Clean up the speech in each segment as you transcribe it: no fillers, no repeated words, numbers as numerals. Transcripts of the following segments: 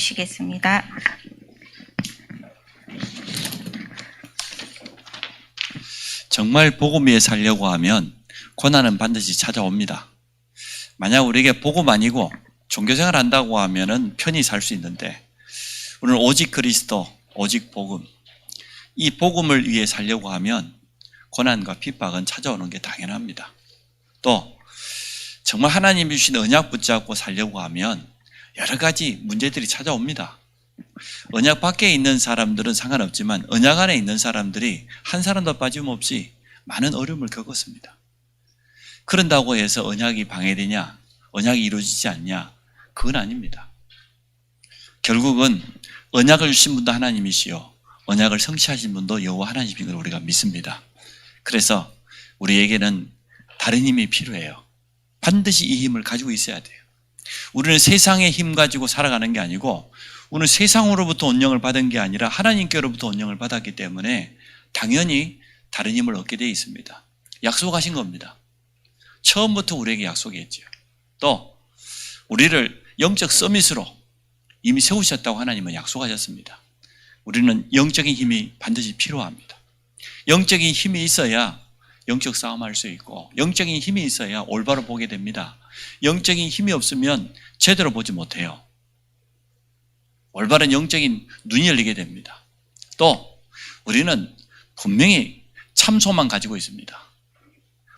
주시겠습니다. 정말 복음 위에 살려고 하면 고난은 반드시 찾아옵니다. 만약 우리에게 복음 아니고 종교생활 한다고 하면은 편히 살 수 있는데, 오늘 오직 그리스도, 오직 복음, 이 복음을 위해 살려고 하면 고난과 핍박은 찾아오는 게 당연합니다. 또 정말 하나님이 주신 언약 붙잡고 살려고 하면 여러 가지 문제들이 찾아옵니다. 언약 밖에 있는 사람들은 상관없지만 언약 안에 있는 사람들이 한 사람도 빠짐없이 많은 어려움을 겪었습니다. 그런다고 해서 언약이 방해되냐, 언약이 이루어지지 않냐, 그건 아닙니다. 결국은 언약을 주신 분도 하나님이시요, 언약을 성취하신 분도 여호와 하나님인 걸 우리가 믿습니다. 그래서 우리에게는 다른 힘이 필요해요. 반드시 이 힘을 가지고 있어야 돼요. 우리는 세상의 힘 가지고 살아가는 게 아니고, 오늘 세상으로부터 언령을 받은 게 아니라 하나님께로부터 언령을 받았기 때문에 당연히 다른 힘을 얻게 되어 있습니다. 약속하신 겁니다. 처음부터 우리에게 약속했죠. 또 우리를 영적 서밋으로 이미 세우셨다고 하나님은 약속하셨습니다. 우리는 영적인 힘이 반드시 필요합니다. 영적인 힘이 있어야 영적 싸움할 수 있고, 영적인 힘이 있어야 올바로 보게 됩니다. 영적인 힘이 없으면 제대로 보지 못해요. 올바른 영적인 눈이 열리게 됩니다. 또 우리는 분명히 참 소망 가지고 있습니다.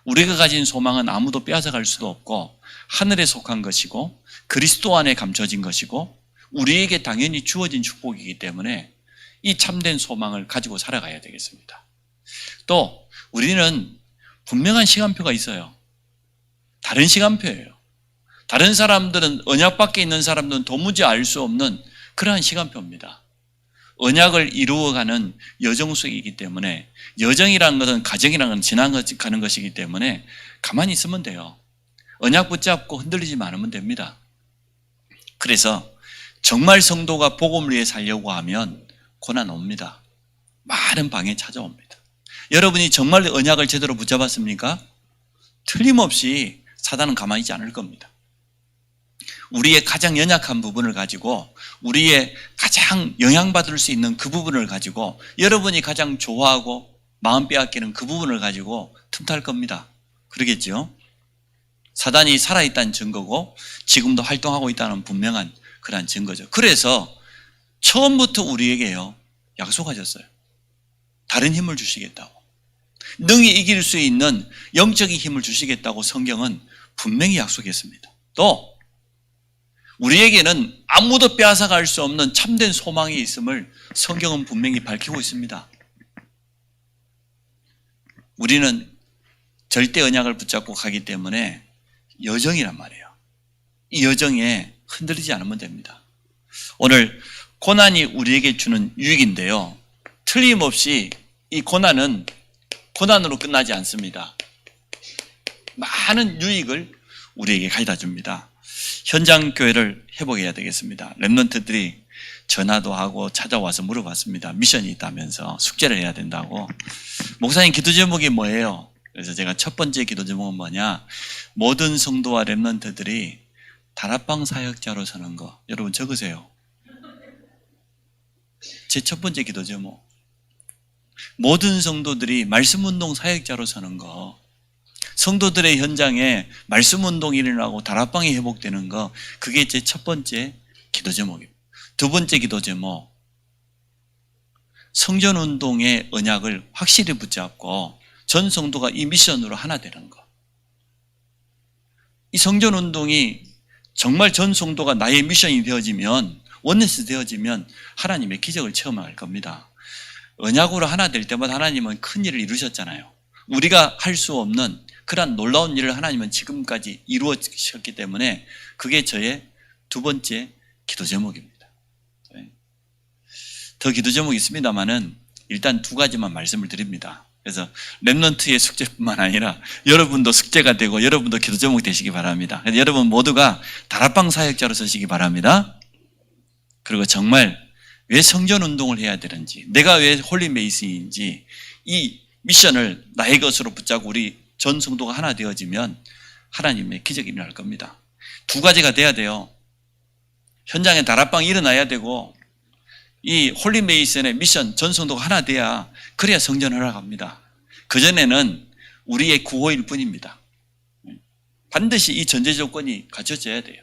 우리가 가진 소망은 아무도 빼앗아갈 수도 없고, 하늘에 속한 것이고 그리스도 안에 감춰진 것이고 우리에게 당연히 주어진 축복이기 때문에 이 참된 소망을 가지고 살아가야 되겠습니다. 또 우리는 분명한 시간표가 있어요. 다른 시간표예요. 다른 사람들은, 언약 밖에 있는 사람들은 도무지 알 수 없는 그러한 시간표입니다. 언약을 이루어가는 여정 속이기 때문에, 여정이라는 것은 가정이라는 것은 지나가는 것이기 때문에 가만히 있으면 돼요. 언약 붙잡고 흔들리지 않으면 됩니다. 그래서 정말 성도가 복음을 위해 살려고 하면 고난 옵니다. 많은 방해 찾아옵니다. 여러분이 정말 언약을 제대로 붙잡았습니까? 틀림없이 사단은 가만히 있지 않을 겁니다. 우리의 가장 연약한 부분을 가지고, 우리의 가장 영향받을 수 있는 그 부분을 가지고, 여러분이 가장 좋아하고 마음 빼앗기는 그 부분을 가지고 틈탈 겁니다. 그러겠죠? 사단이 살아있다는 증거고 지금도 활동하고 있다는 분명한 그러한 증거죠. 그래서 처음부터 우리에게요, 약속하셨어요. 다른 힘을 주시겠다고, 능히 이길 수 있는 영적인 힘을 주시겠다고 성경은 분명히 약속했습니다. 또 우리에게는 아무도 빼앗아갈 수 없는 참된 소망이 있음을 성경은 분명히 밝히고 있습니다. 우리는 절대 언약을 붙잡고 가기 때문에 여정이란 말이에요. 이 여정에 흔들리지 않으면 됩니다. 오늘 고난이 우리에게 주는 유익인데요, 틀림없이 이 고난은 고난으로 끝나지 않습니다. 많은 유익을 우리에게 가져다 줍니다. 현장 교회를 회복해야 되겠습니다. 렘넌트들이 전화도 하고 찾아와서 물어봤습니다. 미션이 있다면서 숙제를 해야 된다고. 목사님, 기도 제목이 뭐예요? 그래서 제가 첫 번째 기도 제목은 뭐냐, 모든 성도와 렘넌트들이 다락방 사역자로 서는 거. 여러분 적으세요. 제 첫 번째 기도 제목, 모든 성도들이 말씀운동 사역자로 서는 거. 성도들의 현장에 말씀운동이 일어나고 다락방이 회복되는 거, 그게 제 첫 번째 기도 제목입니다. 두 번째 기도 제목, 성전운동의 언약을 확실히 붙잡고 전 성도가 이 미션으로 하나 되는 거. 이 성전운동이 정말 전 성도가 나의 미션이 되어지면, 원네스 되어지면 하나님의 기적을 체험할 겁니다. 언약으로 하나 될 때마다 하나님은 큰 일을 이루셨잖아요. 우리가 할 수 없는 그러한 놀라운 일을 하나님은 지금까지 이루어주셨기 때문에 그게 저의 두 번째 기도 제목입니다. 더 기도 제목이 있습니다만은 일단 두 가지만 말씀을 드립니다. 그래서 렘넌트의 숙제뿐만 아니라 여러분도 숙제가 되고 여러분도 기도 제목이 되시기 바랍니다. 그래서 여러분 모두가 다락방 사역자로 서시기 바랍니다. 그리고 정말 왜 성전운동을 해야 되는지, 내가 왜 홀리메이슨인지, 이 미션을 나의 것으로 붙잡고 우리 전 성도가 하나 되어지면 하나님의 기적이 일어날 겁니다. 두 가지가 돼야 돼요. 현장에 다락방이 일어나야 되고 이 홀리메이슨의 미션 전성도가 하나 돼야 그래야 성전 허락합니다. 그전에는 우리의 구호일 뿐입니다. 반드시 이 전제 조건이 갖춰져야 돼요.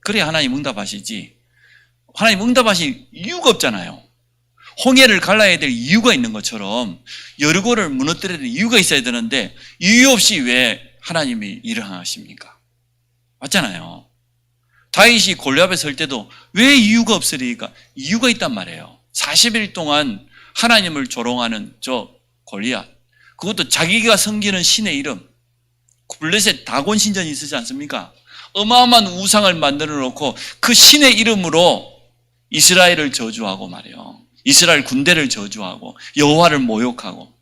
그래야 하나님 응답하시지. 하나님 응답하실 이유가 없잖아요. 홍해를 갈라야 될 이유가 있는 것처럼 여리고를 무너뜨려야 될 이유가 있어야 되는데 이유 없이 왜 하나님이 일을 하십니까? 맞잖아요. 다윗이 골리앗에 설 때도 왜 이유가 없으리까? 이유가 있단 말이에요. 40일 동안 하나님을 조롱하는 저 골리앗, 그것도 자기가 섬기는 신의 이름, 블레셋 다곤 신전이 있었지 않습니까? 어마어마한 우상을 만들어 놓고 그 신의 이름으로 이스라엘을 저주하고 말이에요. 이스라엘 군대를 저주하고 여호와를 모욕하고.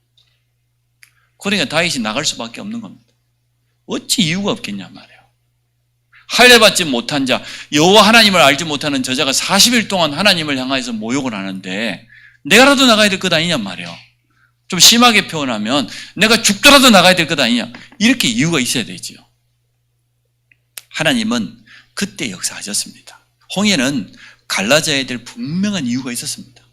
그러니까 다윗이 나갈 수밖에 없는 겁니다. 어찌 이유가 없겠냐 말이에요. 할례받지 못한 자, 여호와 하나님을 알지 못하는 저자가 40일 동안 하나님을 향해서 모욕을 하는데 내가라도 나가야 될 것 아니냐 말이에요. 좀 심하게 표현하면 내가 죽더라도 나가야 될 것 아니냐, 이렇게 이유가 있어야 되지요. 하나님은 그때 역사하셨습니다. 홍해는 갈라져야 될 분명한 이유가 있었습니다.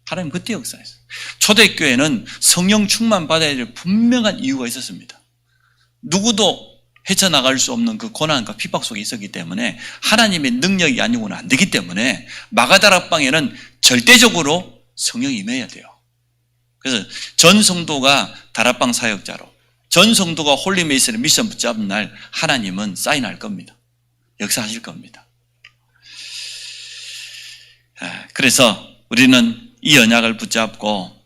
하나님 그때 역사했어요. 초대교회는 성령 충만 받아야 될 분명한 이유가 있었습니다. 누구도 헤쳐나갈 수 없는 그 고난과 핍박 속에 있었기 때문에 하나님의 능력이 아니고는 안 되기 때문에 마가다락방에는 절대적으로 성령이 임해야 돼요. 그래서 전 성도가 다락방 사역자로, 전 성도가 홀리메이슨의 미션 붙잡은 날 하나님은 사인할 겁니다. 역사하실 겁니다. 그래서 우리는 이 언약을 붙잡고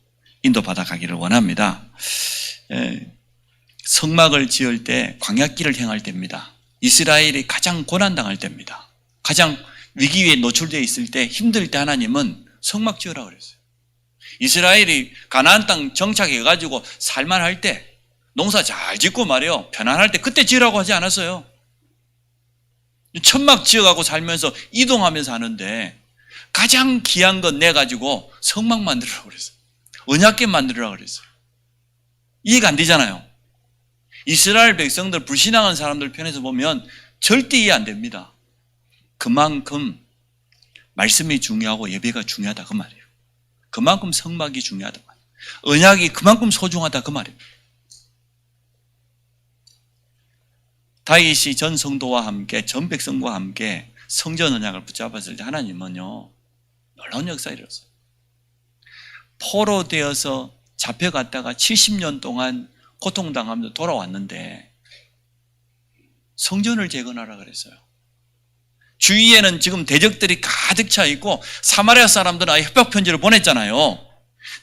인도받아 가기를 원합니다. 성막을 지을 때 광야길을 행할 때입니다. 이스라엘이 가장 고난당할 때입니다. 가장 위기에 노출되어 있을 때, 힘들 때 하나님은 성막 지으라고 그랬어요. 이스라엘이 가나안 땅 정착해가지고 살만할 때, 농사 잘 짓고 말이에요, 편안할 때 그때 지으라고 하지 않았어요. 천막 지어가고 살면서 이동하면서 하는데 가장 귀한 건 내가지고 성막 만들으라고 그랬어요. 언약궤 만들으라고 그랬어요. 이해가 안 되잖아요. 이스라엘 백성들, 불신앙한 사람들 편에서 보면 절대 이해 안 됩니다. 그만큼 말씀이 중요하고 예배가 중요하다 그 말이에요. 그만큼 성막이 중요하다 그 말이에요. 언약이 그만큼 소중하다 그 말이에요. 다윗이 전 성도와 함께, 전 백성과 함께 성전 언약을 붙잡았을 때 하나님은요, 놀라운 역사를 이뤘어요. 포로되어서 잡혀갔다가 70년 동안 고통당하면서 돌아왔는데 성전을 재건하라 그랬어요. 주위에는 지금 대적들이 가득 차 있고 사마리아 사람들은 협박 편지를 보냈잖아요.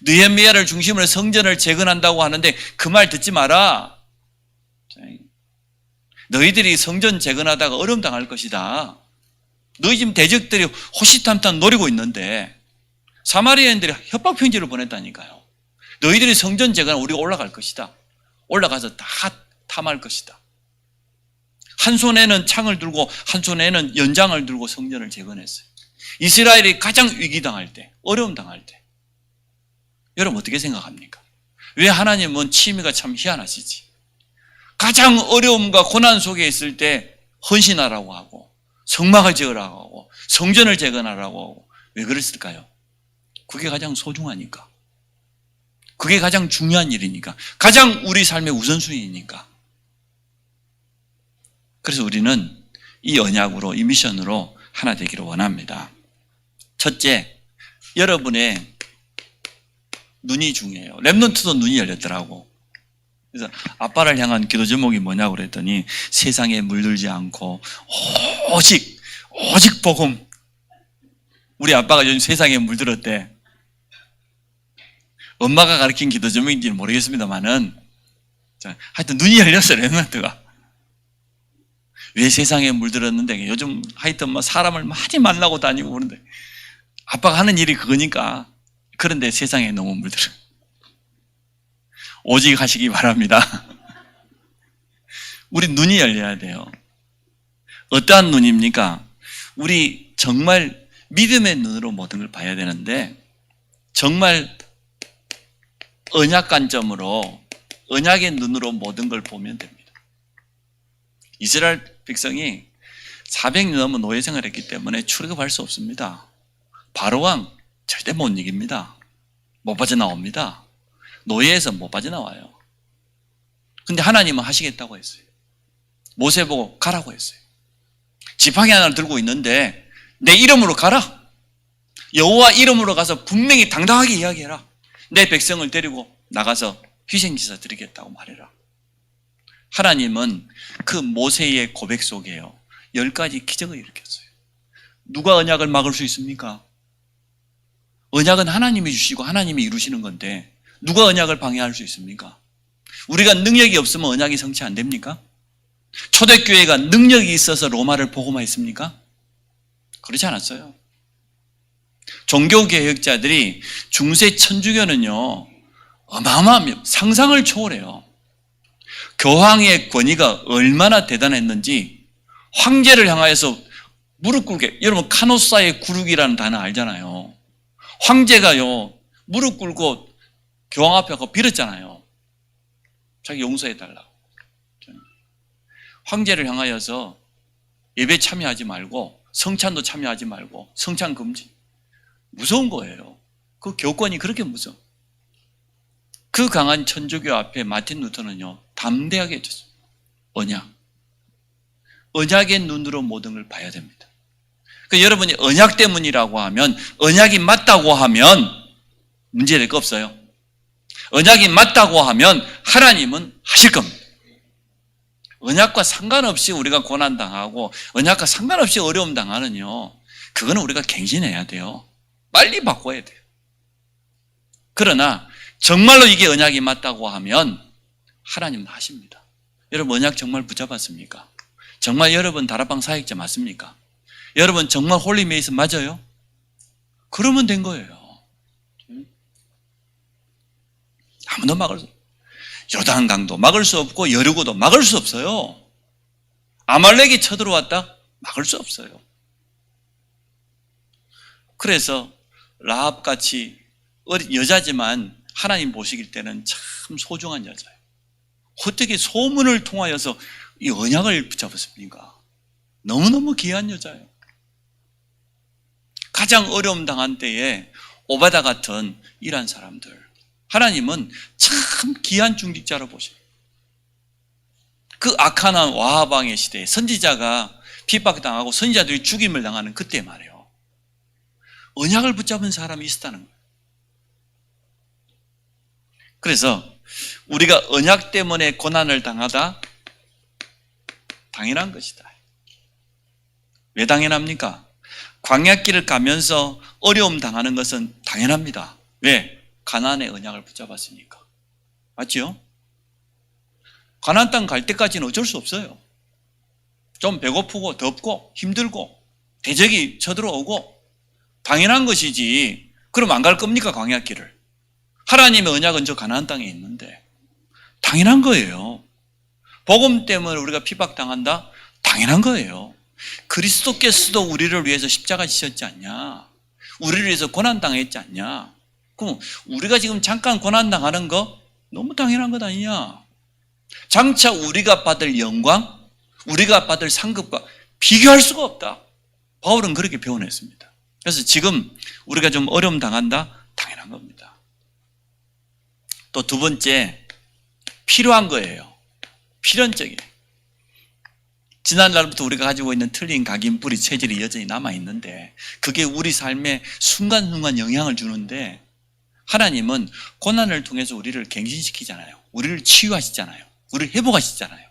느헤미야를 중심으로 성전을 재건한다고 하는데 그 말 듣지 마라. 너희들이 성전 재건하다가 어려움 당할 것이다. 너희 지금 대적들이 호시탐탐 노리고 있는데 사마리아인들이 협박 편지를 보냈다니까요. 너희들이 성전 재건하면 우리가 올라갈 것이다. 올라가서 다 탐할 것이다. 한 손에는 창을 들고 한 손에는 연장을 들고 성전을 재건했어요. 이스라엘이 가장 위기당할 때, 어려움 당할 때. 여러분 어떻게 생각합니까? 왜 하나님은 취미가 참 희한하시지? 가장 어려움과 고난 속에 있을 때 헌신하라고 하고 성막을 지으라고 하고 성전을 재건하라고 하고, 왜 그랬을까요? 그게 가장 소중하니까. 그게 가장 중요한 일이니까. 가장 우리 삶의 우선순위니까. 그래서 우리는 이 언약으로, 이 미션으로 하나 되기를 원합니다. 첫째, 여러분의 눈이 중요해요. 렘넌트도 눈이 열렸더라고. 그래서 아빠를 향한 기도 제목이 뭐냐고 그랬더니 세상에 물들지 않고 오직 복음. 우리 아빠가 요즘 세상에 물들었대. 엄마가 가르친 기도 제목인지는 모르겠습니다만은 하여튼 눈이 열렸어요, 렘넌트가. 왜 세상에 물들었는데 요즘 하여튼 뭐 사람을 많이 만나고 다니고 그러는데 아빠가 하는 일이 그거니까. 그런데 세상에 너무 물들어. 오직 하시기 바랍니다. 우리 눈이 열려야 돼요. 어떠한 눈입니까? 우리 정말 믿음의 눈으로 모든 걸 봐야 되는데 정말 언약 관점으로, 언약의 눈으로 모든 걸 보면 됩니다. 이스라엘 백성이 400년 넘은 노예 생활했기 때문에 출애굽할 수 없습니다. 바로왕 절대 못 이깁니다. 못 빠져나옵니다. 노예에서 못 빠져나와요. 근데 하나님은 하시겠다고 했어요. 모세 보고 가라고 했어요. 지팡이 하나를 들고 있는데 내 이름으로 가라. 여호와 이름으로 가서 분명히 당당하게 이야기해라. 내 백성을 데리고 나가서 희생제사 드리겠다고 말해라. 하나님은 그 모세의 고백 속에요 10가지 기적을 일으켰어요. 누가 언약을 막을 수 있습니까? 언약은 하나님이 주시고 하나님이 이루시는 건데 누가 언약을 방해할 수 있습니까? 우리가 능력이 없으면 언약이 성취 안 됩니까? 초대교회가 능력이 있어서 로마를 복음화했습니까? 그렇지 않았어요. 종교개혁자들이 중세 천주교는요 어마어마합니다. 상상을 초월해요. 교황의 권위가 얼마나 대단했는지 황제를 향하여서 무릎 꿇게, 여러분 카노사의 구룩이라는 단어 알잖아요. 황제가요 무릎 꿇고 교황 앞에 가서 빌었잖아요. 자기 용서해달라고. 황제를 향하여서 예배 참여하지 말고 성찬도 참여하지 말고 성찬 금지. 무서운 거예요. 그 교권이 그렇게 무서워. 그 강한 천주교 앞에 마틴 루터는요 담대하게 해줬어요. 언약. 언약의 눈으로 모든 걸 봐야 됩니다. 그러니까 여러분이 언약 때문이라고 하면 언약이 맞다고 하면 문제될 거 없어요. 언약이 맞다고 하면 하나님은 하실 겁니다. 언약과 상관없이 우리가 고난당하고 언약과 상관없이 어려움 당하는요 그거는 우리가 갱신해야 돼요. 빨리 바꿔야 돼요. 그러나 정말로 이게 언약이 맞다고 하면 하나님은 하십니다. 여러분 언약 정말 붙잡았습니까? 정말 여러분 다락방 사역자 맞습니까? 여러분 정말 홀리메이스 맞아요? 그러면 된 거예요. 아무도 막을 수 없어요. 요단강도 막을 수 없고 여리고도 막을 수 없어요. 아말렉이 쳐들어왔다? 막을 수 없어요. 그래서 라합같이 여자지만 하나님 보시길 때는 참 소중한 여자예요. 어떻게 소문을 통하여서 이 언약을 붙잡았습니까? 너무너무 귀한 여자예요. 가장 어려움 당한 때에 오바다 같은 이란 사람들 하나님은 참 귀한 중직자로 보셔요. 그 악한 와하방의 시대에 선지자가 핍박당하고 선지자들이 죽임을 당하는 그때 말이에요. 언약을 붙잡은 사람이 있었다는 거예요. 그래서 우리가 언약 때문에 고난을 당하다 당연한 것이다. 왜 당연합니까? 광야길을 가면서 어려움 당하는 것은 당연합니다. 왜? 가나안의 언약을 붙잡았으니까. 맞죠? 가나안 땅 갈 때까지는 어쩔 수 없어요. 좀 배고프고 덥고 힘들고 대적이 쳐들어오고 당연한 것이지. 그럼 안 갈 겁니까? 광야길을. 하나님의 언약은 저 가나안 땅에 있는데 당연한 거예요. 복음 때문에 우리가 핍박당한다? 당연한 거예요. 그리스도께서도 우리를 위해서 십자가 지셨지 않냐? 우리를 위해서 고난당했지 않냐? 그럼 우리가 지금 잠깐 고난당하는 거 너무 당연한 것 아니냐? 장차 우리가 받을 영광, 우리가 받을 상급과 비교할 수가 없다. 바울은 그렇게 표현했습니다. 그래서 지금 우리가 좀 어려움 당한다? 당연한 겁니다. 또 두 번째, 필요한 거예요. 필연적이에요. 지난날부터 우리가 가지고 있는 틀린 각인뿌리 체질이 여전히 남아있는데 그게 우리 삶에 순간순간 영향을 주는데 하나님은 고난을 통해서 우리를 갱신시키잖아요. 우리를 치유하시잖아요. 우리를 회복하시잖아요.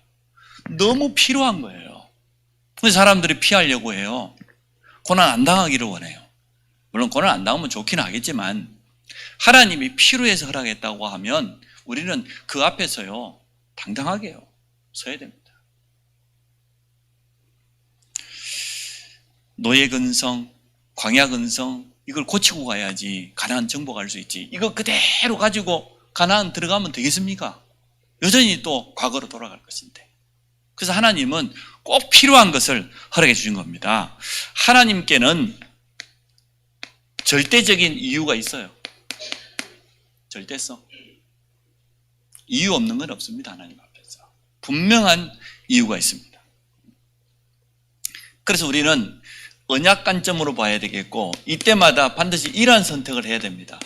너무 필요한 거예요. 그래서 사람들이 피하려고 해요. 고난 안 당하기를 원해요. 물론 고난 안 당하면 좋기는 하겠지만 하나님이 필요해서 허락했다고 하면 우리는 그 앞에서요 당당하게요 서야 됩니다. 노예 근성, 광야 근성 이걸 고치고 가야지 가나안 정복할 수 있지. 이거 그대로 가지고 가나안 들어가면 되겠습니까? 여전히 또 과거로 돌아갈 것인데. 그래서 하나님은 꼭 필요한 것을 허락해 주신 겁니다. 하나님께는 절대적인 이유가 있어요. 절대성. 이유 없는 건 없습니다. 하나님 앞에서. 분명한 이유가 있습니다. 그래서 우리는 언약 관점으로 봐야 되겠고 이때마다 반드시 이러한 선택을 해야 됩니다.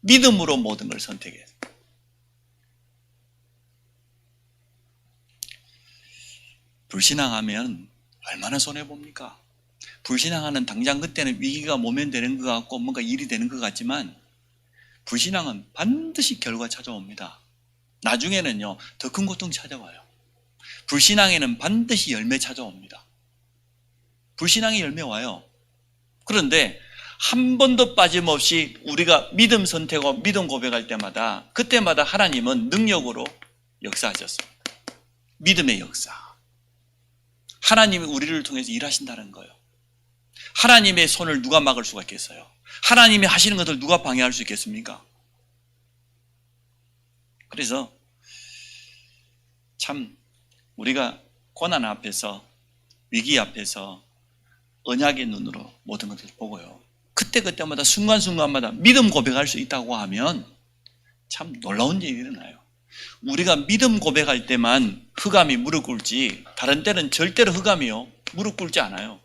믿음으로 모든 걸 선택해야 돼요. 불신앙하면 얼마나 손해봅니까? 불신앙하는 당장 그때는 위기가 모면되는 것 같고 뭔가 일이 되는 것 같지만 불신앙은 반드시 결과 찾아옵니다. 나중에는요, 더 큰 고통 찾아와요. 불신앙에는 반드시 열매 찾아옵니다. 불신앙의 열매 와요. 그런데 한 번도 빠짐없이 우리가 믿음 선택하고 믿음 고백할 때마다 그때마다 하나님은 능력으로 역사하셨습니다. 믿음의 역사. 하나님이 우리를 통해서 일하신다는 거예요. 하나님의 손을 누가 막을 수가 있겠어요? 하나님이 하시는 것을 누가 방해할 수 있겠습니까? 그래서 참 우리가 고난 앞에서 위기 앞에서 언약의 눈으로 모든 것을 보고요. 그때마다 순간순간마다 믿음 고백할 수 있다고 하면 참 놀라운 일이 일어나요. 우리가 믿음 고백할 때만 흑암이 무릎 꿇지 다른 때는 절대로 흑암이요 무릎 꿇지 않아요.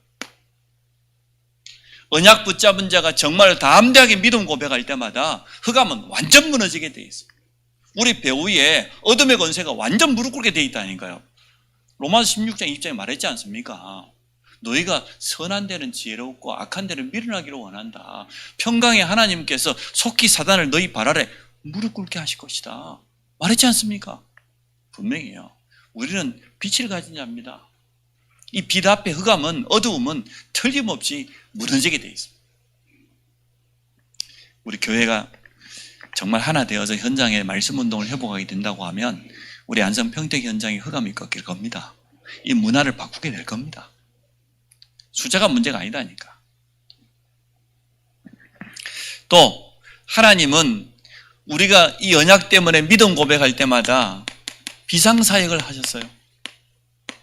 언약 붙잡은 자가 정말 담대하게 믿음 고백할 때마다 흑암은 완전 무너지게 돼 있어요. 우리 배후에 어둠의 권세가 완전 무릎 꿇게 돼 있다니까요. 로마서 16장 20장에 말했지 않습니까? 너희가 선한 데는 지혜롭고 악한 데는 미련하기를 원한다. 평강의 하나님께서 속히 사단을 너희 발 아래 무릎 꿇게 하실 것이다. 말했지 않습니까? 분명히요. 우리는 빛을 가진 자입니다. 이 빛 앞에 흑암은 어두움은 틀림없이 무너지게 돼 있습니다. 우리 교회가 정말 하나 되어서 현장에 말씀 운동을 회복하게 된다고 하면 우리 안성 평택 현장에 흑암이 꺾일 겁니다. 이 문화를 바꾸게 될 겁니다. 숫자가 문제가 아니라니까. 또 하나님은 우리가 이 언약 때문에 믿음 고백할 때마다 비상사역을 하셨어요.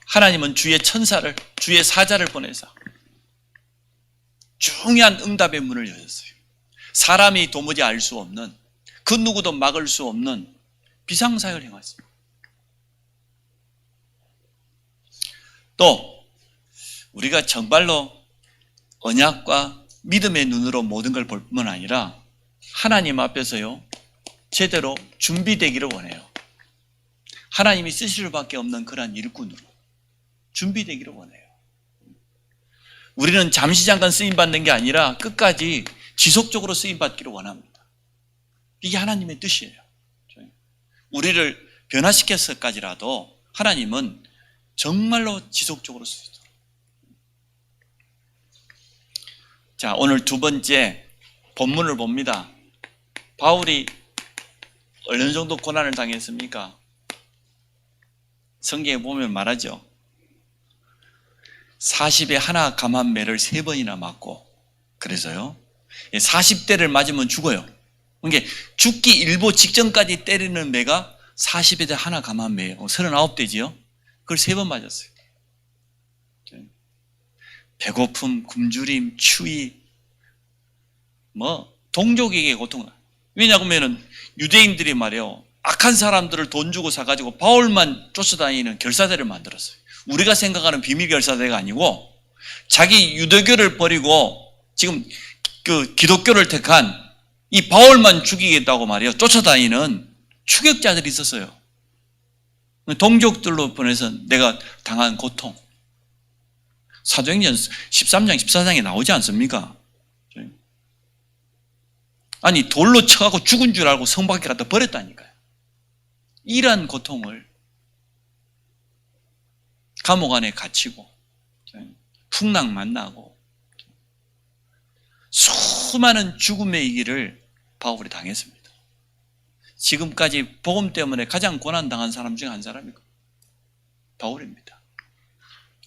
하나님은 주의 천사를, 주의 사자를 보내서 중요한 응답의 문을 여셨어요. 사람이 도무지 알 수 없는, 그 누구도 막을 수 없는 비상사역을 행했습니다. 또 우리가 정말로 언약과 믿음의 눈으로 모든 걸 볼 뿐만 아니라 하나님 앞에서요 제대로 준비되기를 원해요. 하나님이 쓰실 수밖에 없는 그러한 일꾼으로 준비되기를 원해요. 우리는 잠시 잠깐 쓰임받는 게 아니라 끝까지 지속적으로 쓰임받기를 원합니다. 이게 하나님의 뜻이에요. 우리를 변화시켜서까지라도 하나님은 정말로 지속적으로 쓰시도록. 자, 오늘 두 번째 본문을 봅니다. 바울이 어느 정도 고난을 당했습니까? 성경에 보면 말하죠. 40에 하나 감한 매를 3번이나 맞고, 그래서요 40대를 맞으면 죽어요. 그러니까 죽기 일보 직전까지 때리는 매가 40에 하나 감한 매예요. 39대지요. 그걸 3번 맞았어요. 배고픔, 굶주림, 추위, 동족에게 고통. 왜냐하면 유대인들이 말이에요, 악한 사람들을 돈 주고 사가지고 바울만 쫓아다니는 결사대를 만들었어요. 우리가 생각하는 비밀 결사대가 아니고 자기 유대교를 버리고 지금 그 기독교를 택한 이 바울만 죽이겠다고 말이에요 쫓아다니는 추격자들이 있었어요. 동족들로 보내서 내가 당한 고통, 사도행전 13장 14장에 나오지 않습니까? 아니 돌로 쳐가고 죽은 줄 알고 성 밖에 갖다 버렸다니까요. 이러한 고통을 감옥 안에 갇히고 풍랑 만나고 수많은 죽음의 일을 바울이 당했습니다. 지금까지 복음 때문에 가장 고난당한 사람 중에 한 사람이 바울입니다.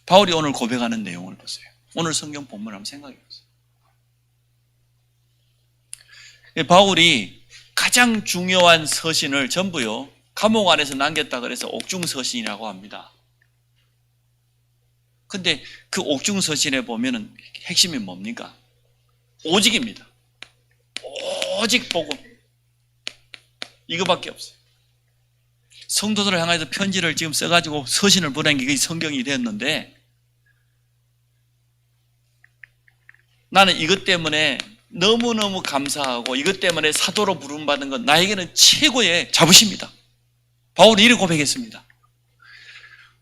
바울이 오늘 고백하는 내용을 보세요. 오늘 성경 본문을 한번 생각해 보세요. 바울이 가장 중요한 서신을 전부요 감옥 안에서 남겼다 그래서 옥중서신이라고 합니다. 근데 그 옥중서신에 보면은 핵심이 뭡니까? 오직입니다. 오직 복음. 이거밖에 없어요. 성도들을 향해서 편지를 지금 써가지고 서신을 보낸 게 성경이 되었는데 나는 이것 때문에 너무너무 감사하고 이것 때문에 사도로 부름받은 건 나에게는 최고의 자부심이다. 바울이 이렇게 고백했습니다.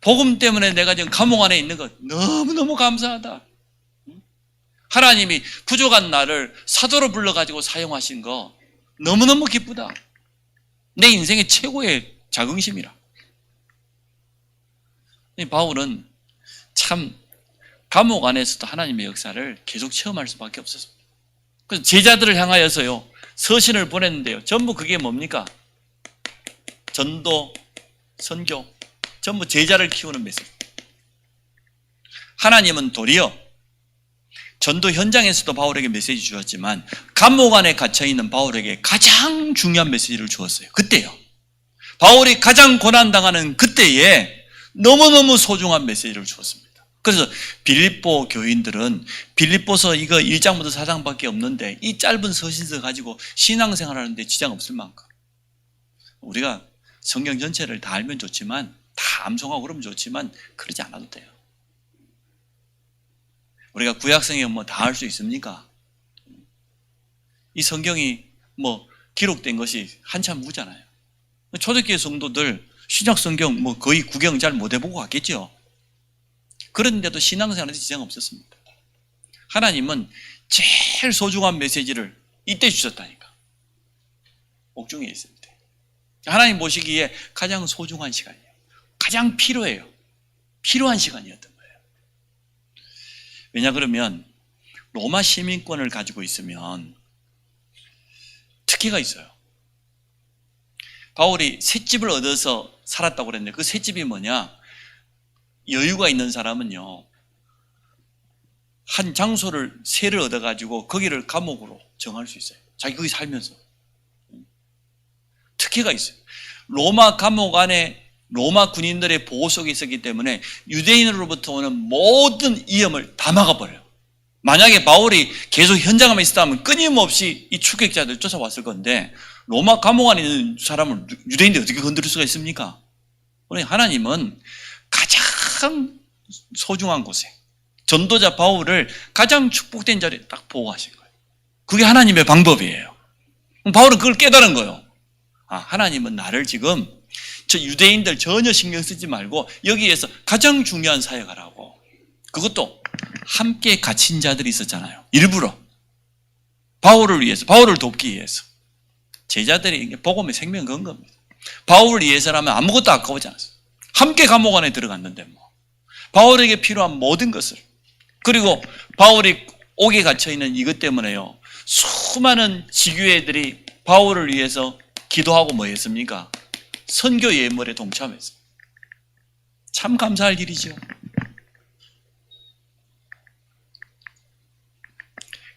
복음 때문에 내가 지금 감옥 안에 있는 것 너무너무 감사하다. 하나님이 부족한 나를 사도로 불러가지고 사용하신 거 너무너무 기쁘다. 내 인생의 최고의 자긍심이라. 바울은 참 감옥 안에서도 하나님의 역사를 계속 체험할 수밖에 없었습니다. 그래서 제자들을 향하여서요 서신을 보냈는데요, 전부 그게 뭡니까? 전도, 선교, 전부 제자를 키우는 메시지. 하나님은 도리어 전도 현장에서도 바울에게 메시지 주었지만 감옥 안에 갇혀있는 바울에게 가장 중요한 메시지를 주었어요. 그때요. 바울이 가장 고난당하는 그때에 너무너무 소중한 메시지를 주었습니다. 그래서 빌립보 교인들은 빌립보서 이거 1장부터 4장밖에 없는데 이 짧은 서신서 가지고 신앙생활 하는데 지장 없을 만큼, 우리가 성경 전체를 다 알면 좋지만, 다 암송하고 그러면 좋지만 그러지 않아도 돼요. 우리가 구약성경 뭐 다 할 수 있습니까? 이 성경이 뭐 기록된 것이 한참 후잖아요. 초대교회 성도들 신약 성경 뭐 거의 구경 잘 못 해보고 갔겠죠. 그런데도 신앙생활에 지장 없었습니다. 하나님은 제일 소중한 메시지를 이때 주셨다니까. 옥중에 있을 때. 하나님 보시기에 가장 소중한 시간이에요. 가장 필요해요. 필요한 시간이었던 거예요. 왜냐 그러면 로마 시민권을 가지고 있으면 특혜가 있어요. 바울이 셋집을 얻어서 살았다고 그랬는데 그 셋집이 뭐냐? 여유가 있는 사람은요, 한 장소를 세를 얻어가지고 거기를 감옥으로 정할 수 있어요. 자기 거기 살면서. 특혜가 있어요. 로마 감옥 안에 로마 군인들의 보호 속에 있었기 때문에 유대인으로부터 오는 모든 위험을 다 막아버려요. 만약에 바울이 계속 현장에 있었다면 끊임없이 이 추격자들 쫓아왔을 건데 로마 감옥 안에 있는 사람을 유대인들이 어떻게 건드릴 수가 있습니까? 그러니 하나님은 가장 소중한 곳에 전도자 바울을 가장 축복된 자리에 딱 보호하신 거예요. 그게 하나님의 방법이에요. 바울은 그걸 깨달은 거예요. 아, 하나님은 나를 지금 저 유대인들 전혀 신경 쓰지 말고 여기에서 가장 중요한 사역하라고. 그것도 함께 갇힌 자들이 있었잖아요. 일부러 바울을 위해서, 바울을 돕기 위해서. 제자들이 복음의 생명 건 겁니다. 바울을 위해서라면 아무것도 아까우지 않았어요. 함께 감옥 안에 들어갔는데 뭐 바울에게 필요한 모든 것을, 그리고 바울이 옥에 갇혀있는 이것 때문에요 수많은 지교회들이 바울을 위해서 기도하고 뭐 했습니까? 선교 예물에 동참했어요. 참 감사할 일이죠.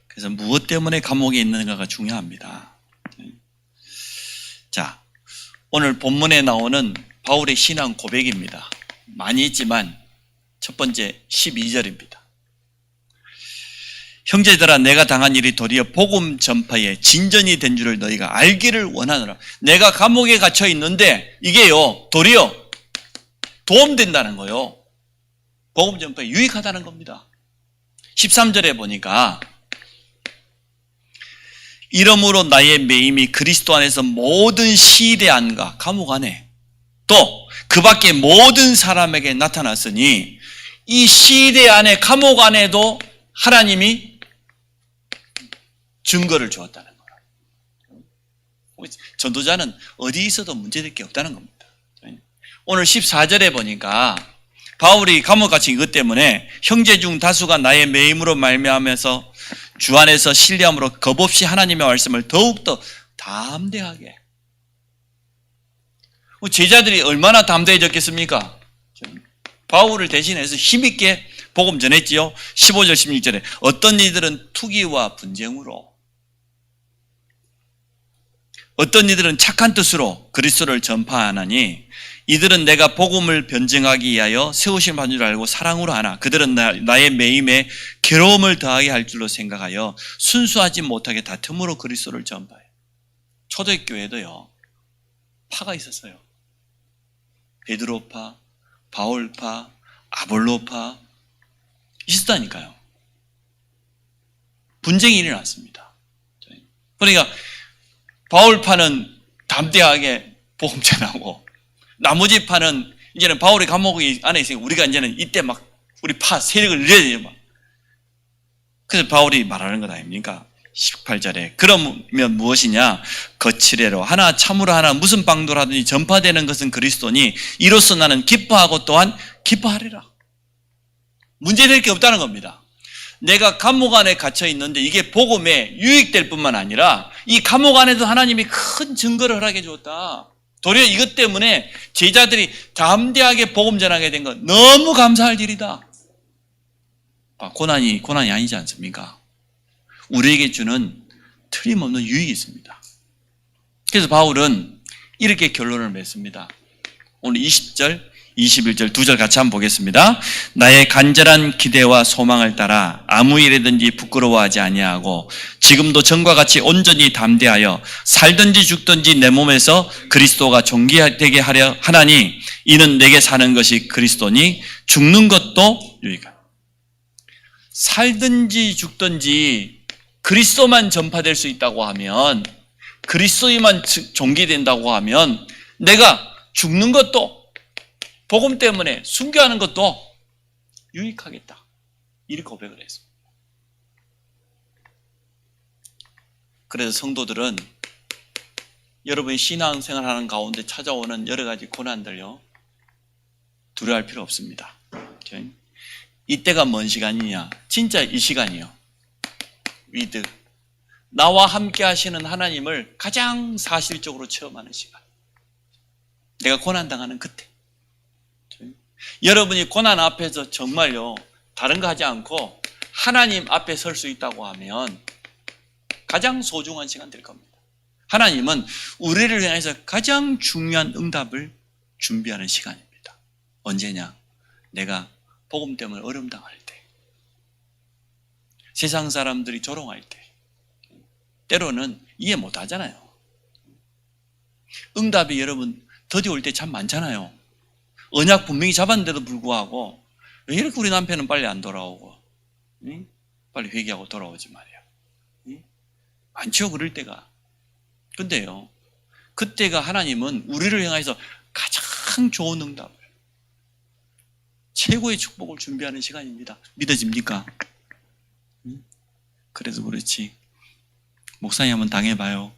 그래서 무엇 때문에 감옥에 있는가가 중요합니다. 자, 오늘 본문에 나오는 바울의 신앙 고백입니다. 많이 있지만 첫 번째 12절입니다. 형제들아, 내가 당한 일이 도리어 복음 전파에 진전이 된 줄을 너희가 알기를 원하노라. 내가 감옥에 갇혀 있는데 이게요 도리어 도움된다는 거예요. 복음 전파에 유익하다는 겁니다. 13절에 보니까 이러므로 나의 매임이 그리스도 안에서 모든 시대 안과 감옥 안에 또 그 밖에 모든 사람에게 나타났으니 이 시대 안에 감옥 안에도 하나님이 증거를 주었다는 거예요. 전도자는 어디 있어도 문제될 게 없다는 겁니다. 오늘 14절에 보니까 바울이 감옥 갇힌 이것 때문에 형제 중 다수가 나의 매임으로 말미암아서 주 안에서 신뢰함으로 겁없이 하나님의 말씀을 더욱더 담대하게. 제자들이 얼마나 담대해졌겠습니까? 바울을 대신해서 힘있게 복음 전했지요. 15절 16절에 어떤 이들은 투기와 분쟁으로, 어떤 이들은 착한 뜻으로 그리스도를 전파하나니 이들은 내가 복음을 변증하기 위하여 세우심 받은 줄 알고 사랑으로 하나 그들은 나의 매임에 괴로움을 더하게 할 줄로 생각하여 순수하지 못하게 다툼으로 그리스도를 전파해. 초대교회도요 파가 있었어요. 베드로파, 바울파, 아볼로파 있었다니까요. 분쟁이 일어났습니다. 그러니까 바울파는 담대하게 복음 전하고 나머지 파는 이제는 바울의 감옥 안에 있으니까 우리가 이제는 이때 막 우리 파 세력을 늘려야 돼요. 막. 그래서 바울이 말하는 것 아닙니까? 18절에 그러면 무엇이냐? 거칠애로 하나 참으로 하나 무슨 방도를 하든지 전파되는 것은 그리스도니 이로써 나는 기뻐하고 또한 기뻐하리라. 문제될 게 없다는 겁니다. 내가 감옥 안에 갇혀 있는데 이게 복음에 유익될 뿐만 아니라 이 감옥 안에도 하나님이 큰 증거를 허락해 주었다. 도리어 이것 때문에 제자들이 담대하게 복음 전하게 된 건 너무 감사할 일이다. 고난이 아니지 않습니까? 우리에게 주는 틀림없는 유익이 있습니다. 그래서 바울은 이렇게 결론을 맺습니다. 오늘 20절, 21절 두 절 같이 한번 보겠습니다. 나의 간절한 기대와 소망을 따라 아무 일에든지 부끄러워하지 아니하고 지금도 전과 같이 온전히 담대하여 살든지 죽든지 내 몸에서 그리스도가 존귀되게 하려 하나니 이는 내게 사는 것이 그리스도니 죽는 것도 유익하다. 살든지 죽든지 그리스도만 전파될 수 있다고 하면, 그리스도만 존귀된다고 하면 내가 죽는 것도 복음 때문에 순교하는 것도 유익하겠다. 이렇게 고백을 했습니다. 그래서 성도들은 여러분이 신앙생활하는 가운데 찾아오는 여러 가지 고난들요, 두려워할 필요 없습니다. 이때가 뭔 시간이냐? 진짜 이 시간이요. 위드. 나와 함께 하시는 하나님을 가장 사실적으로 체험하는 시간. 내가 고난당하는 그때. 여러분이 고난 앞에서 정말요, 다른 거 하지 않고 하나님 앞에 설 수 있다고 하면 가장 소중한 시간 될 겁니다. 하나님은 우리를 향해서 가장 중요한 응답을 준비하는 시간입니다. 언제냐? 내가 복음 때문에 어려움 당할 때, 세상 사람들이 조롱할 때, 때로는 이해 못 하잖아요. 응답이 여러분 더디 올 때 참 많잖아요. 언약 분명히 잡았는데도 불구하고 왜 이렇게 우리 남편은 빨리 안 돌아오고, 빨리 회개하고 돌아오지 말이야. 많죠, 그럴 때가. 근데요, 그때가 하나님은 우리를 향해서 가장 좋은 응답을, 최고의 축복을 준비하는 시간입니다. 믿어집니까? 그래서 그렇지 목사님 한번 당해봐요.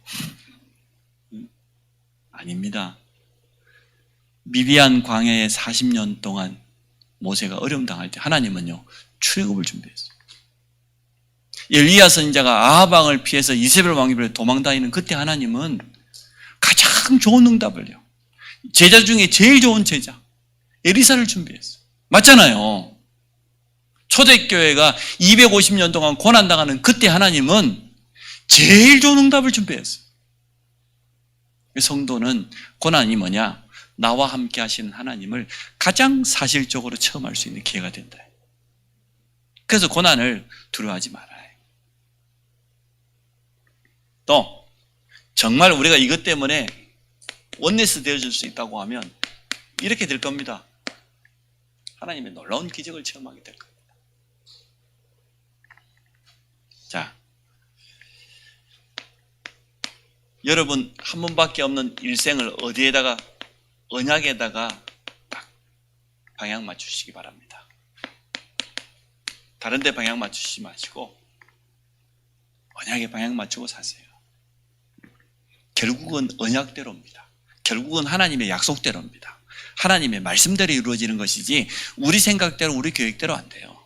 아닙니다. 미비한 광야에 40년 동안 모세가 어려움 당할 때 하나님은요, 출애굽을 준비했어요. 엘리야 선지자가 아합 왕을 피해서 이세벨 왕비로 도망다니는 그때 하나님은 가장 좋은 응답을요, 제자 중에 제일 좋은 제자 에리사를 준비했어요. 맞잖아요. 초대교회가 250년 동안 고난당하는 그때 하나님은 제일 좋은 응답을 준비했어요. 성도는 고난이 뭐냐? 나와 함께 하시는 하나님을 가장 사실적으로 체험할 수 있는 기회가 된다. 그래서 고난을 두려워하지 말아요. 또 정말 우리가 이것 때문에 원네스 되어줄 수 있다고 하면 이렇게 될 겁니다. 하나님의 놀라운 기적을 체험하게 될 겁니다. 자, 여러분 한 번밖에 없는 일생을 어디에다가, 언약에다가 딱 방향 맞추시기 바랍니다. 다른 데 방향 맞추시지 마시고 언약에 방향 맞추고 사세요. 결국은 언약대로입니다. 결국은 하나님의 약속대로입니다. 하나님의 말씀대로 이루어지는 것이지 우리 생각대로, 우리 계획대로 안 돼요.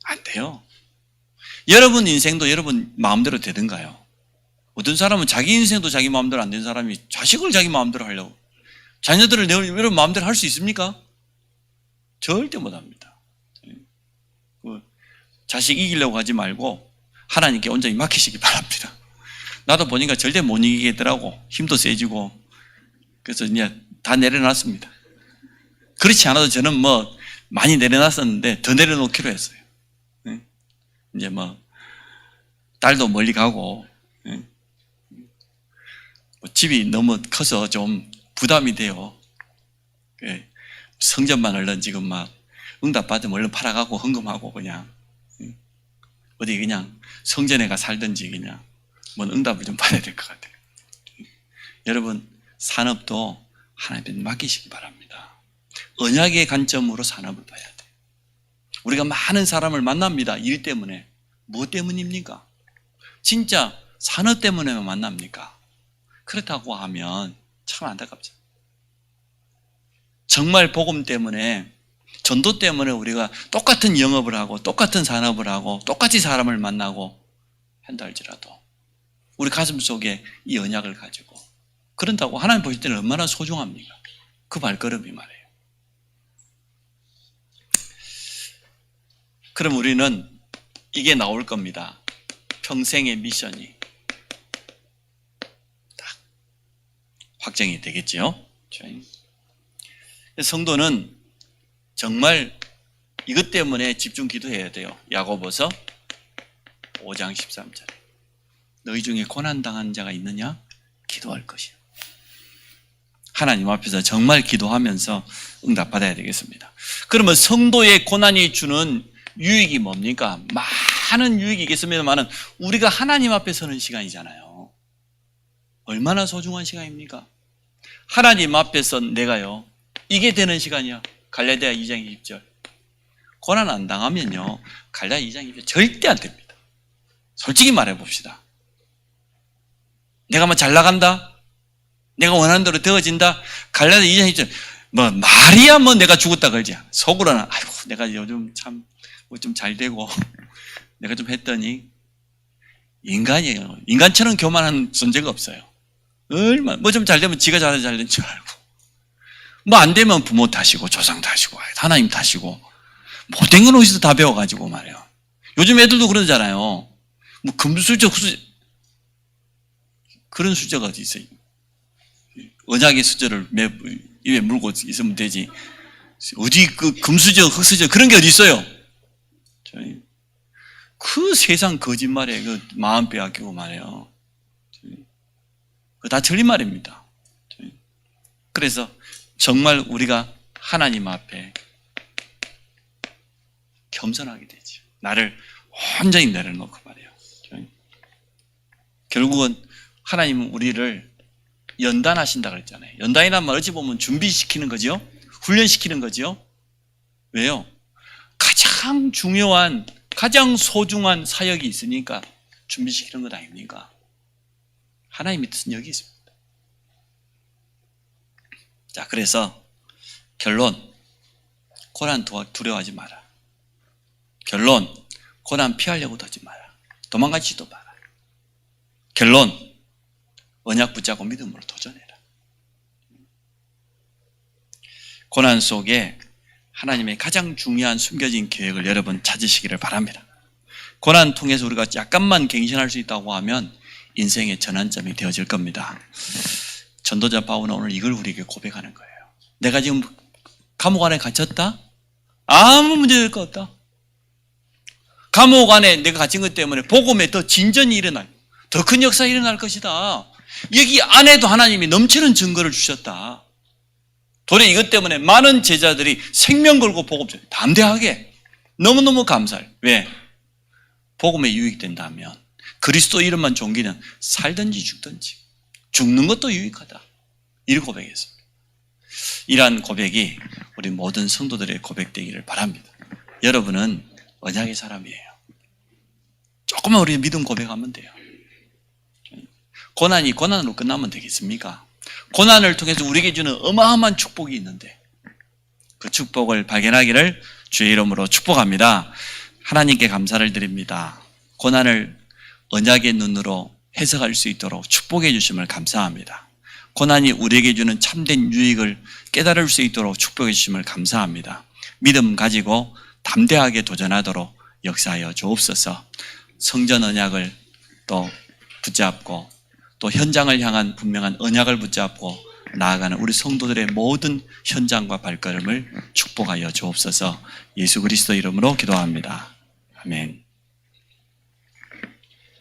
안 돼요. 여러분 인생도 여러분 마음대로 되든가요? 어떤 사람은 자기 인생도 자기 마음대로 안 된 사람이 자식을 자기 마음대로 하려고, 자녀들을 여러분 마음대로 할 수 있습니까? 절대 못합니다. 자식 이기려고 하지 말고 하나님께 온전히 맡기시기 바랍니다. 나도 보니까 절대 못 이기겠더라고. 힘도 세지고. 그래서 이제 다 내려놨습니다. 그렇지 않아도 저는 뭐 많이 내려놨었는데 더 내려놓기로 했어요. 이제 뭐 딸도 멀리 가고, 집이 너무 커서 좀 부담이 돼요. 성전만 얼른 지금 막 응답받으면 얼른 팔아가고 헌금하고 그냥. 어디 그냥 성전에 가 살든지 그냥 뭔 응답을 좀 받아야 될 것 같아요. 여러분, 산업도 하나님께 맡기시기 바랍니다. 언약의 관점으로 산업을 봐야 돼요. 우리가 많은 사람을 만납니다. 일 때문에. 뭐 때문입니까? 진짜 산업 때문에만 만납니까? 그렇다고 하면 참 안타깝죠. 정말 복음 때문에, 전도 때문에 우리가 똑같은 영업을 하고 똑같은 산업을 하고 똑같이 사람을 만나고 한다 할지라도 우리 가슴 속에 이 언약을 가지고 그런다고 하나님 보실 때는 얼마나 소중합니까? 그 발걸음이 말이에요. 그럼 우리는 이게 나올 겁니다. 평생의 미션이 딱 확정이 되겠죠. 성도는 정말 이것 때문에 집중 기도해야 돼요. 야고보서 5장 13절. 너희 중에 고난당한 자가 있느냐? 기도할 것이요. 하나님 앞에서 정말 기도하면서 응답받아야 되겠습니다. 그러면 성도의 고난이 주는 유익이 뭡니까? 많은 유익이 있겠습니다만 우리가 하나님 앞에 서는 시간이잖아요. 얼마나 소중한 시간입니까? 하나님 앞에서 내가요, 이게 되는 시간이야. 갈라디아 2장 20절. 고난 안 당하면요, 갈라디아 2장 20절 절대 안 됩니다. 솔직히 말해 봅시다. 내가 뭐 잘 나간다? 내가 원하는 대로 되어진다? 갈라디아 2장 20절. 뭐 말이야 뭐 내가 죽었다 그러지. 속으로는 아이고 내가 요즘 참 뭐 좀 잘 되고 내가 좀 했더니 인간이에요. 인간처럼 교만한 존재가 없어요. 얼마나 뭐 좀 잘 되면 지가 잘 된 줄 알고, 뭐 안 되면 부모 탓이고 조상 탓이고 하나님 탓이고 못된 건 어디서 다 배워가지고 말이에요. 요즘 애들도 그러잖아요. 뭐 금수저 흑수저 그런 수저가 어디 있어요. 언약의 수저를 입에 물고 있으면 되지. 어디 그 금수저 흑수저 그런 게 어디 있어요. 그 세상 거짓말에 그 마음 빼앗기고 말이에요. 그거 다 틀린 말입니다. 그래서 정말 우리가 하나님 앞에 겸손하게 되죠. 나를 온전히 내려놓고 말이에요. 결국은 하나님은 우리를 연단하신다 그랬잖아요. 연단이란 말 어찌 보면 준비시키는 거죠. 훈련시키는 거죠. 왜요? 가장 중요한, 가장 소중한 사역이 있으니까 준비시키는 것 아닙니까? 하나님의 뜻은 여기 있습니다. 자, 그래서 결론, 고난 두려워하지 마라. 결론, 고난 피하려고 하지 마라. 도망가지도 마라. 결론, 언약 붙잡고 믿음으로 도전해라. 고난 속에 하나님의 가장 중요한 숨겨진 계획을 여러분 찾으시기를 바랍니다. 고난 통해서 우리가 약간만 갱신할 수 있다고 하면 인생의 전환점이 되어질 겁니다. 전도자 바울은 오늘 이걸 우리에게 고백하는 거예요. 내가 지금 감옥 안에 갇혔다? 아무 문제 될 것 없다. 감옥 안에 내가 갇힌 것 때문에 복음에 더 진전이 일어날, 더 큰 역사가 일어날 것이다. 여기 안에도 하나님이 넘치는 증거를 주셨다. 도리어 이것 때문에 많은 제자들이 생명 걸고 복음 전해 담대하게 너무너무 감사해요. 왜? 복음에 유익된다면 그리스도 이름만 존귀는 살든지 죽든지 죽는 것도 유익하다. 이를 고백했습니다. 이러한 고백이 우리 모든 성도들의 고백되기를 바랍니다. 여러분은 언약의 사람이에요. 조금만 우리 믿음 고백하면 돼요. 고난이 고난으로 끝나면 되겠습니까? 고난을 통해서 우리에게 주는 어마어마한 축복이 있는데 그 축복을 발견하기를 주의 이름으로 축복합니다. 하나님께 감사를 드립니다. 고난을 언약의 눈으로 해석할 수 있도록 축복해 주심을 감사합니다. 고난이 우리에게 주는 참된 유익을 깨달을 수 있도록 축복해 주심을 감사합니다. 믿음 가지고 담대하게 도전하도록 역사하여 주옵소서. 성전 언약을 또 붙잡고 또 현장을 향한 분명한 언약을 붙잡고 나아가는 우리 성도들의 모든 현장과 발걸음을 축복하여 주옵소서. 예수 그리스도 이름으로 기도합니다. 아멘.